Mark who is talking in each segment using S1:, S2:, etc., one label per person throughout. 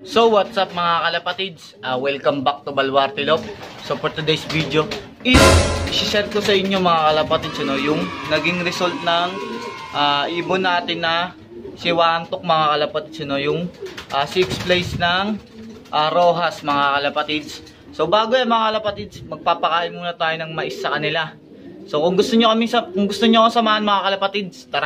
S1: So what's up mga kalapatids, welcome back to Baluarte Love. So for today's video i-share ko sa inyo mga kalapatids yung naging result ng ibon natin na si Wantok mga kalapatids, yung 6th place ng Rojas mga kalapatids. So bago yan mga kalapatids, magpapakain muna tayo ng mais sa kanila. So kung gusto niyo akong samahan mga kalapatids, tara.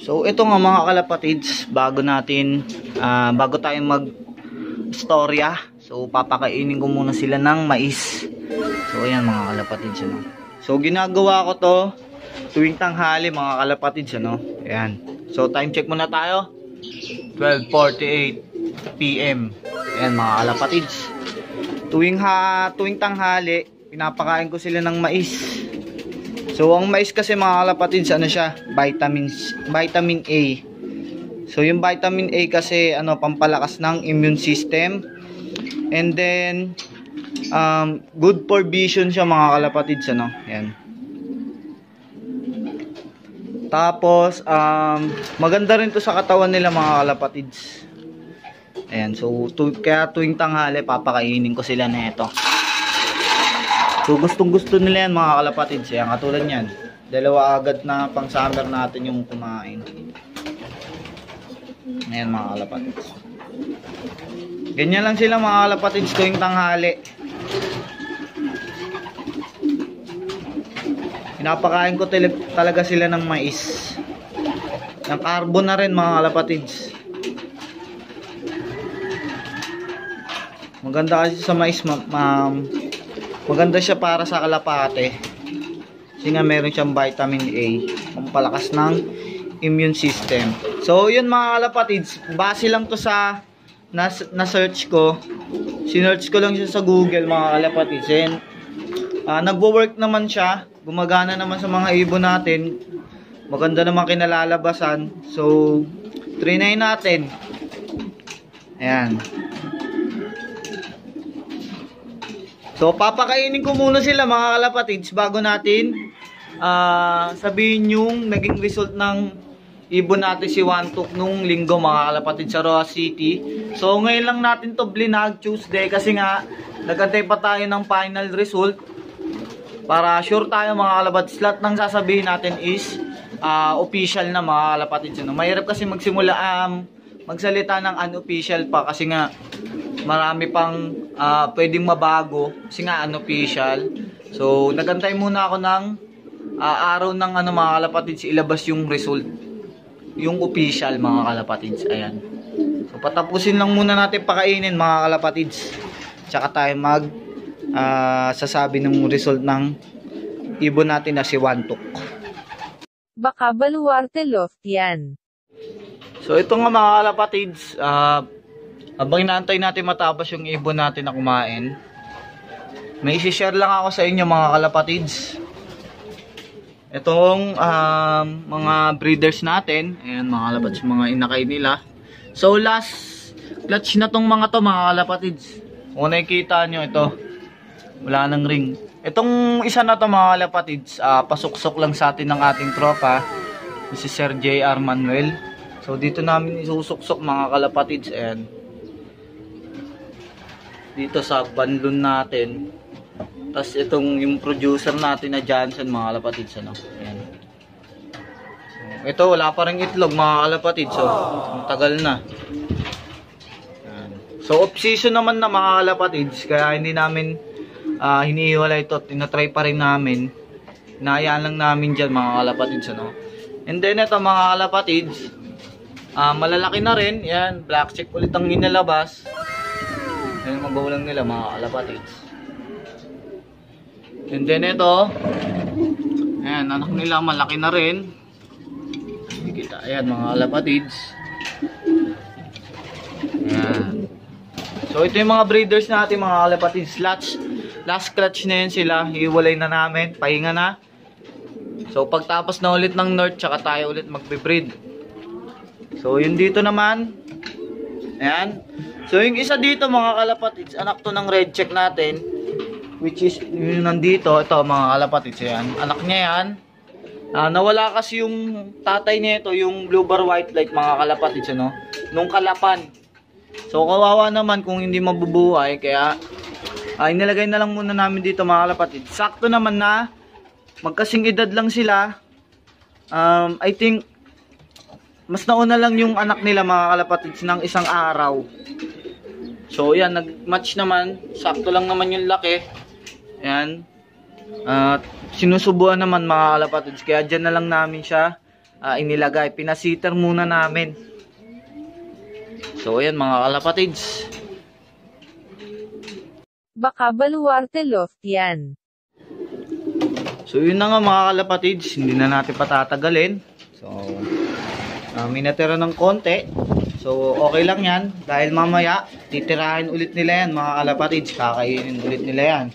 S1: So ito nga mga kalapatids, bago tayo mag-storya, so papakainin ko muna sila ng mais. So ayan mga kalapatids, So ginagawa ko to tuwing tanghali mga kalapatids, Ayan. So time check muna tayo. 12:48 PM. Ayan mga kalapatids. Tuwing tanghali, pinapakain ko sila ng mais. So ang mais kasi mga kalapatids, siya? Vitamin A. So yung vitamin A kasi pampalakas ng immune system. And then good for vision siya mga kalapatids, Ayan. Tapos maganda rin to sa katawan nila mga kalapatids. Ayan, so kaya tuwing tanghali papakainin ko sila nito. So gustong-gusto nila yan mga kalapatids. Ayan, katulad yan. Dalawa agad na pang summer natin yung kumain. Ayan mga kalapatids. Ganyan lang sila mga kalapatids tuwing tanghali. Pinapakain ko talaga sila ng mais. Ng carbon na rin mga kalapatids. Maganda kasi sa mais, maganda siya para sa kalapate. Kasi nga meron siyang vitamin A, pampalakas ng immune system. So yun mga kalapatids, base lang to sa na-search ko. Sinearch ko lang siya sa Google mga kalapatids. And nagwo-work naman siya. Gumagana naman sa mga ibon natin. Maganda naman kinalalabasan. So trinay natin. Ayan. So papakainin ko muna sila mga kalapatids bago natin sabihin yung naging result ng ibon natin si Wantok nung linggo mga kalapatids sa Rojas City. So ngayon lang natin to blinag, Tuesday, kasi nga nagantay pa tayo ng final result. Para sure tayo mga kalapatids, lahat ng sasabihin natin is official na mga kalapatids. Mahirap kasi magsalita ng unofficial pa kasi nga marami pang pwedeng mabago kasi nga unofficial. So nagantay muna ako ng araw ng mga kalapatids ilabas yung result, yung official mga kalapatids. Ayan. So patapusin lang muna natin pakainin mga kalapatids. Tsaka tayo sasabi ng result ng ibon natin na si Wantok.
S2: Baka Baluarte Love yan.
S1: So ito nga mga kalapatids, habang inaantay natin matapos yung ibon natin na kumain, may isi-share lang ako sa inyo mga kalapatids. Itong mga breeders natin, ayan mga kalapatids, mga inakay nila. So last clutch na tong mga to mga kalapatids. Kung nakikita nyo ito, wala nang ring. Itong isa na to mga kalapatids, pasuksok lang sa atin ng ating tropa, si Sir J.R. Manuel. So dito namin isusuksok mga kalapatids, ayan. Dito sa banlon natin. Tapos itong yung producer natin na Johnson mga kalapatids, ayan. Ito wala pa ring itlog mga kalapatids, so tagal na. Ayan. So off season naman na mga kalapatids, kaya hindi namin hinihiwalay ito, tinatry pa rin namin. Hinahayaan lang namin dyan mga kalapatids, And then ito mga kalapatids, malalaki na rin, yan, black check ulit ang inilabas. Ayan, magulang nila mga kalapatids. And then ito, ayan, anak nila malaki na rin. Hindi kita, ayan mga kalapatids. Ayan. So ito yung mga breeders natin mga kalapatids. Last clutch na yun sila, hiwalay na namin, pahinga na. So pagtapos na ulit ng North, tsaka tayo ulit magbe-breed. So yun dito naman, ayan. So yung isa dito mga kalapatids, anak to ng red check natin. which is yung nandito, ito mga kalapatids, yan. Anak niya yan. Nawala kasi yung tatay niya ito, yung blue bar white light mga kalapatids, ano, nung kalapan. So kawawa naman kung hindi mabubuhay, kaya inilagay na lang muna namin dito mga kalapatids. Sakto naman na magkasing edad lang sila. I think mas nauna lang yung anak nila mga kalapatids ng isang araw. So yan, nag-match naman. Sakto lang naman yung laki. Yan. Sinusubuan naman mga kalapatids. Kaya dyan na lang namin siya inilagay. Pinasiter muna namin. So yan mga kalapatids.
S2: Baka Baluarte Loftian.
S1: So yun na nga mga kalapatids. Hindi na natin patatagalin. So may natira ng konti. So okay lang yan. Dahil mamaya titirahin ulit nila yan mga kalapatids. Kakainin ulit nila yan.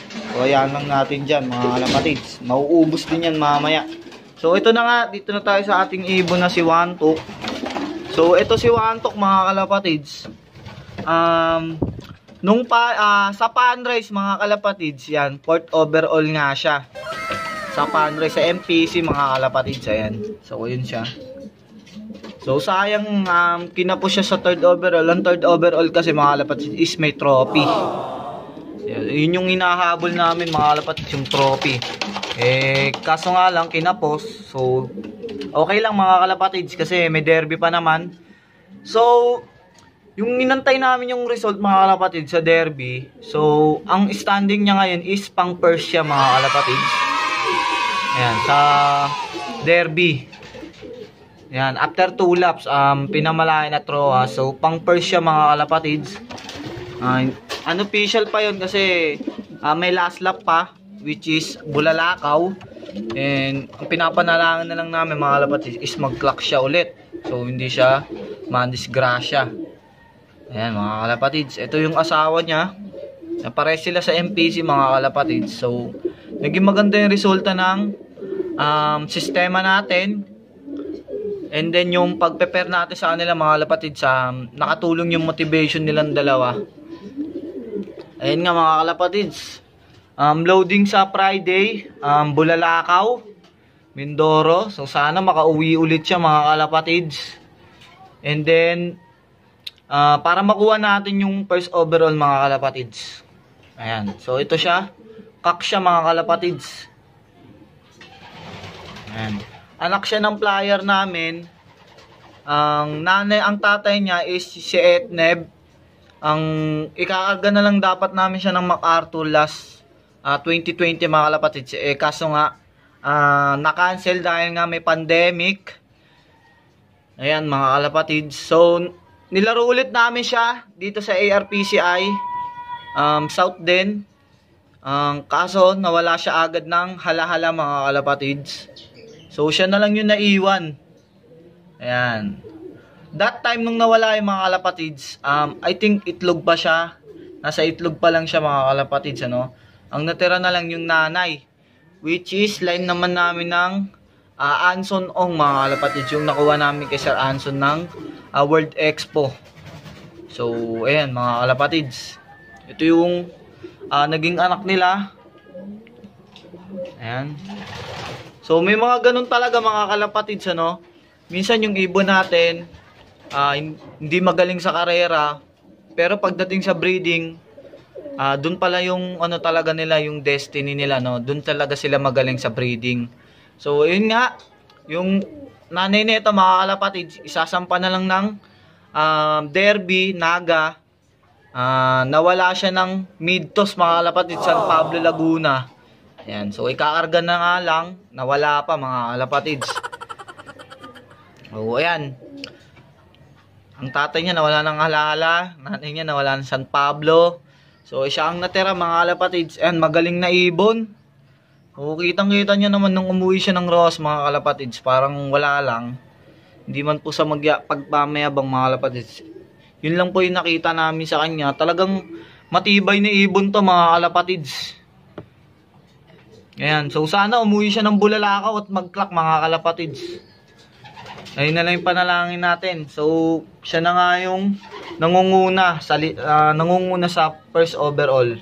S1: So ayan lang natin dyan mga kalapatids. Mauubos din yan mamaya. So ito na nga. Dito na tayo sa ating ibon na si Wantok. So ito si Wantok mga kalapatids. Sa Panrise mga kalapatids yan. Fourth overall nga siya. Sa Panrise sa MPC mga kalapatids. Ayan. So yun siya. So sayang kinapos siya sa third overall. Ang third overall kasi mga kalapatids is may trophy. Yun yung hinahabol namin mga kalapatids, yung trophy. Kaso nga lang kinapos. So okay lang mga kalapatids kasi may derby pa naman. So yung inantay namin yung result mga kalapatids sa derby. So ang standing niya ngayon is pang first siya mga kalapatids. Ayan, sa derby. Ayan, after 2 laps pinamalayan na Troa. So pang first siya mga kalapatids. Unofficial pa yun kasi may last lap pa, which is Bulalakaw. And ang pinapanalangan na lang namin mga kalapatids is mag-clock siya ulit. So hindi siya madisgrasya. Ayan mga kalapatids. Ito yung asawa niya. Pares sila sa MPC mga kalapatids. So naging maganda yung resulta ng sistema natin. And then yung pag-prepare natin sa kanila mga kalapatids, nakatulong yung motivation nilang dalawa. Ayan nga mga kalapatids. Loading sa Friday, Bulalakaw, Mindoro. So sana makauwi ulit siya mga kalapatids. And then para makuha natin yung first overall mga kalapatids. Ayan. So ito siya. Kak siya mga kalapatids. Ayan. Anak siya ng flyer namin. Ang tatay niya is si Etneb. Ang ikakarga na lang dapat namin siya ng MacArthur last 2020 mga kalapatids. Kaso nga na-cancel dahil nga may pandemic. Ayan mga kalapatids. So nilaro ulit namin siya dito sa ARPCI South din. Kaso nawala siya agad ng halahala mga kalapatids. So siya na lang yung naiwan. Ayan. That time nung nawala yung mga kalapatids, I think itlog pa siya. Nasa itlog pa lang siya mga kalapatids, ano. Ang natira na lang yung nanay, which is line naman namin ng Anson Ong mga kalapatids, yung nakuha namin kay Sir Anson ng World Expo. So ayan mga kalapatids. Ito yung naging anak nila. Ayan. So may mga ganun talaga mga kalapatids, ano. Minsan yung ibon natin hindi magaling sa karera, pero pagdating sa breeding, dun pala yung ano talaga nila, yung destiny nila, no. Dun talaga sila magaling sa breeding. So yun nga, yung nanay nito mga kalapatids, isasampa na lang ng derby, naga. Nawala siya ng mid-toss mga kalapatids, San Pablo, Laguna. Ayan, so ikakarga na nga lang, nawala pa mga kalapatids. O ayan. Ang tatay niya nawala ng halahala, nanay niya nawala ng San Pablo. So siya ang natira mga kalapatids. Ayan, magaling na ibon. O kitang-kita niya naman nung umuwi siya ng Ross mga kalapatids, parang wala lang. Hindi man po sa pagpamayabang mga kalapatids. Yun lang po yung nakita namin sa kanya. Talagang matibay na ibon to mga kalapatids. Ayan, so sana umuwi siya ng Bulalakaw at mag-clock mga kalapatids. Ayun na lang yung panalangin natin. So siya na nga yung nangunguna sa first overall.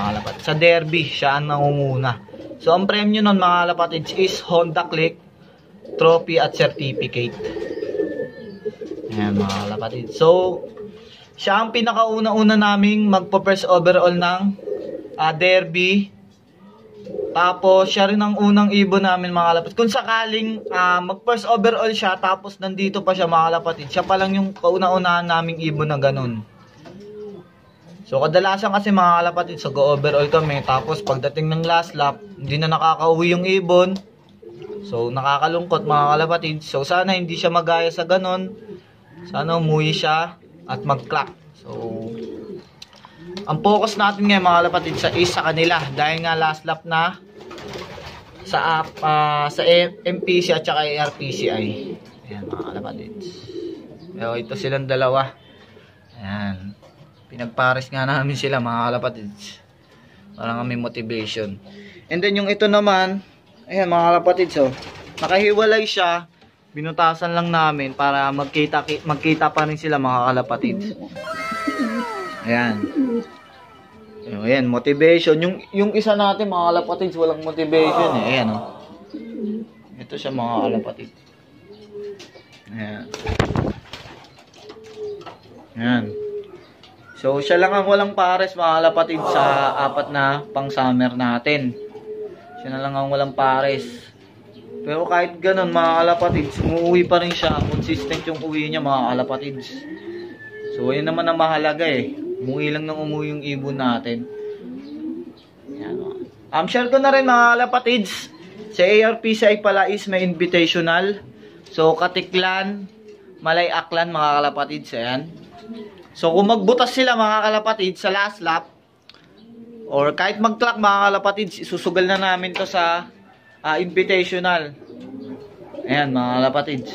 S1: mga kalapatids. Sa derby, siya ang nangunguna. So, ang premyo nun mga kalapatids is Honda Click, trophy at certificate. Ayan mga kalapatids. So, siya ang pinakauna-una naming magpo-first overall ng derby. Tapos, siya rin ang unang ibon namin mga kalapatids. Kung sakaling mag-first overall siya, tapos nandito pa siya mga kalapatids, siya pa lang yung kauna-unahan naming ibon na ganun. So, kadalasan kasi mga kalapatids, so go-overall kami. Tapos, pagdating ng last lap, hindi na nakakauwi yung ibon. So, nakakalungkot mga kalapatids. So, sana hindi siya magaya sa ganun. Sana umuwi siya at mag-clock. So, ang focus natin ngayon mga kalapatids is sa kanila. Dahil nga last lap na sa MPC at saka ARPCI. Ayan mga kalapatids. Pero ito silang dalawa. Ayan. Pinagpares nga namin sila mga kalapatids. Para nga may motivation. And then yung ito naman, ayan mga kalapatids, oh, nakahiwalay siya. Binutasan lang namin para magkita pa rin sila mga kalapatids. Ayan. Ayan, motivation. Yung isa natin mga kalapatids, walang motivation eh. Ayan, oh. Ito siya mga kalapatids. Ayan. Ayan. So, siya lang ang walang pares mga kalapatids sa apat na pang summer natin. Siya na lang ang walang pares. Pero kahit ganun mga kalapatids, umuwi pa rin siya. Consistent yung uwi niya mga kalapatids. So, yun naman ang mahalaga eh. Umuwi lang ng umuwi yung ibon natin. Ayan, share ko na rin mga kalapatids. Sa ARPCI pala is may invitational. So, Katiklan, Malay Aklan mga kalapatids. Ayan. So, kung magbutas sila mga kalapatids sa last lap, or kahit mag-clock mga kalapatids, isusugal na namin to sa invitational. Ayan mga kalapatids.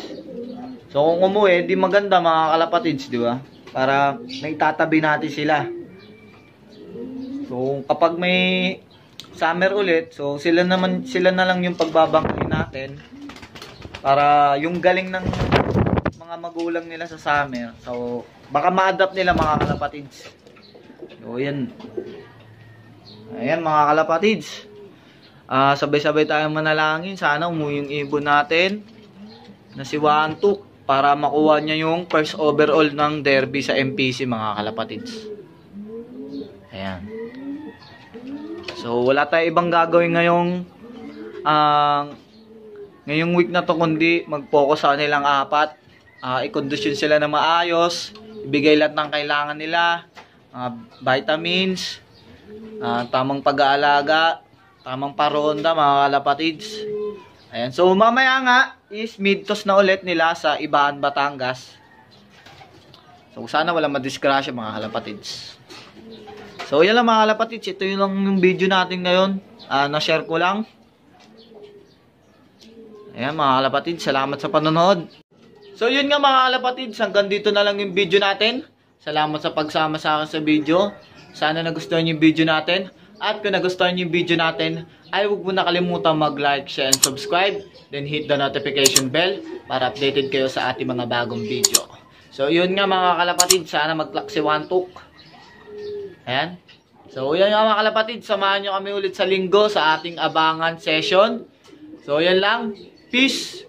S1: So, kung umuwi, di maganda mga kalapatids, di ba? Para naitatabi natin sila. So, kapag may summer ulit, so sila na lang yung pagbabangkay natin para yung galing ng mga magulang nila sa summer. So, baka ma-adapt nila mga kalapatids. So, ayan. Ayan mga kalapatids. Sabay-sabay tayong manalangin. Sana umuwi yung ibon natin na si Wantuk para makuha niya yung first overall ng derby sa MPC mga kalapatids. Ayan. So, wala tayong ibang gagawin ngayong week na to kundi mag-focus sa nilang apat. I-condition sila na maayos, ibigay lahat ng kailangan nila, vitamins, tamang pag-aalaga, tamang paronda mga kalapatids. Ayan, so mamaya nga is mid-toss na ulit nila sa Ibaan, Batangas. So sana wala madisgrasya mga kalapatids. So yan lang mga kalapatids, ito yung lang yung video natin ngayon. Na-share ko lang. Ayan mga kalapatids, salamat sa panonood. So yun nga mga kalapatids, hanggang dito na lang yung video natin. Salamat sa pagsama sa akin sa video. Sana nagustuhan yung video natin. At kung nagustuhan yung video natin, ay huwag mo na kalimutan mag-like, share, and subscribe. Then hit the notification bell para updated kayo sa ating mga bagong video. So yun nga mga kalapatids, sana mag-clock si Wantuk. Ayan. So yun nga mga kalapatids, samahan nyo kami ulit sa linggo sa ating abangan session. So yan lang. Peace!